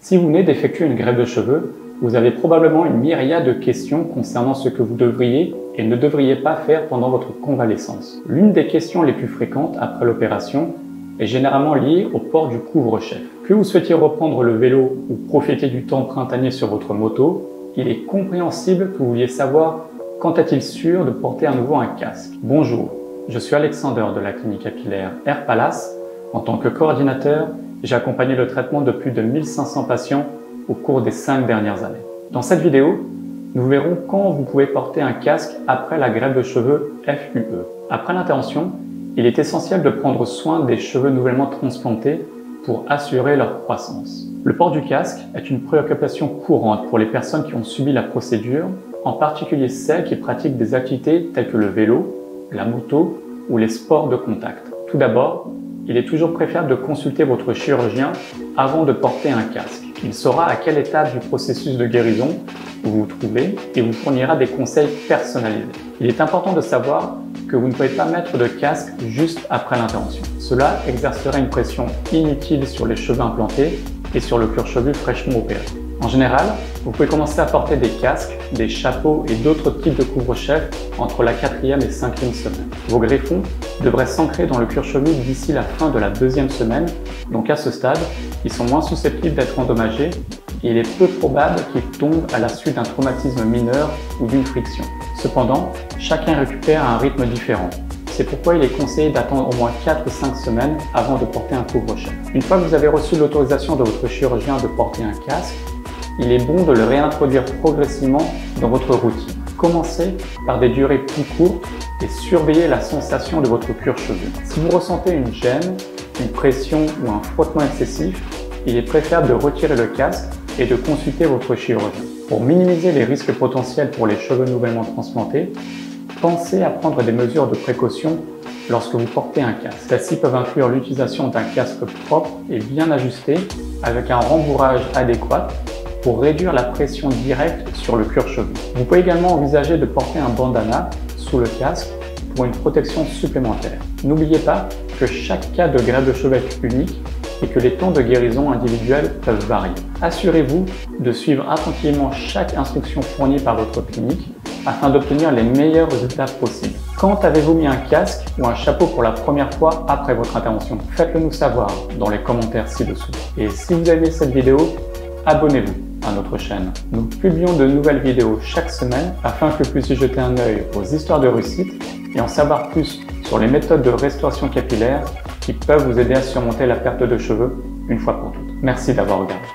Si vous venez d'effectuer une greffe de cheveux, vous avez probablement une myriade de questions concernant ce que vous devriez et ne devriez pas faire pendant votre convalescence. L'une des questions les plus fréquentes après l'opération est généralement liée au port du couvre-chef. Que vous souhaitiez reprendre le vélo ou profiter du temps printanier sur votre moto, il est compréhensible que vous vouliez savoir quand est-il sûr de porter à nouveau un casque. Bonjour, je suis Alexander de la clinique capillaire Air Palace. En tant que coordinateur, j'ai accompagné le traitement de plus de 1500 patients au cours des 5 dernières années. Dans cette vidéo, nous verrons quand vous pouvez porter un casque après la greffe de cheveux FUE. Après l'intervention, il est essentiel de prendre soin des cheveux nouvellement transplantés pour assurer leur croissance. Le port du casque est une préoccupation courante pour les personnes qui ont subi la procédure, en particulier celles qui pratiquent des activités telles que le vélo, la moto ou les sports de contact. Tout d'abord, il est toujours préférable de consulter votre chirurgien avant de porter un casque. Il saura à quelle étape du processus de guérison vous vous trouvez et vous fournira des conseils personnalisés. Il est important de savoir que vous ne pouvez pas mettre de casque juste après l'intervention. Cela exercerait une pression inutile sur les cheveux implantés et sur le cuir chevelu fraîchement opéré. En général, vous pouvez commencer à porter des casques, des chapeaux et d'autres types de couvre-chef entre la 4e et 5e semaine. Vos greffons devraient s'ancrer dans le cuir chevelu d'ici la fin de la 2e semaine, donc à ce stade, ils sont moins susceptibles d'être endommagés et il est peu probable qu'ils tombent à la suite d'un traumatisme mineur ou d'une friction. Cependant, chacun récupère à un rythme différent. C'est pourquoi il est conseillé d'attendre au moins 4 ou 5 semaines avant de porter un couvre-chef. Une fois que vous avez reçu l'autorisation de votre chirurgien de porter un casque, il est bon de le réintroduire progressivement dans votre routine. Commencez par des durées plus courtes et surveillez la sensation de votre cuir chevelu. Si vous ressentez une gêne, une pression ou un frottement excessif, il est préférable de retirer le casque et de consulter votre chirurgien. Pour minimiser les risques potentiels pour les cheveux nouvellement transplantés, pensez à prendre des mesures de précaution lorsque vous portez un casque. Celles-ci peuvent inclure l'utilisation d'un casque propre et bien ajusté avec un rembourrage adéquat pour réduire la pression directe sur le cuir chevelu. Vous pouvez également envisager de porter un bandana sous le casque pour une protection supplémentaire. N'oubliez pas que chaque cas de greffe de cheveux est unique et que les temps de guérison individuels peuvent varier. Assurez-vous de suivre attentivement chaque instruction fournie par votre clinique afin d'obtenir les meilleurs résultats possibles. Quand avez-vous mis un casque ou un chapeau pour la première fois après votre intervention? Faites-le nous savoir dans les commentaires ci-dessous. Et si vous avez aimé cette vidéo, abonnez-vous à notre chaîne. Nous publions de nouvelles vidéos chaque semaine afin que vous puissiez jeter un œil aux histoires de réussite et en savoir plus sur les méthodes de restauration capillaire qui peuvent vous aider à surmonter la perte de cheveux une fois pour toutes. Merci d'avoir regardé.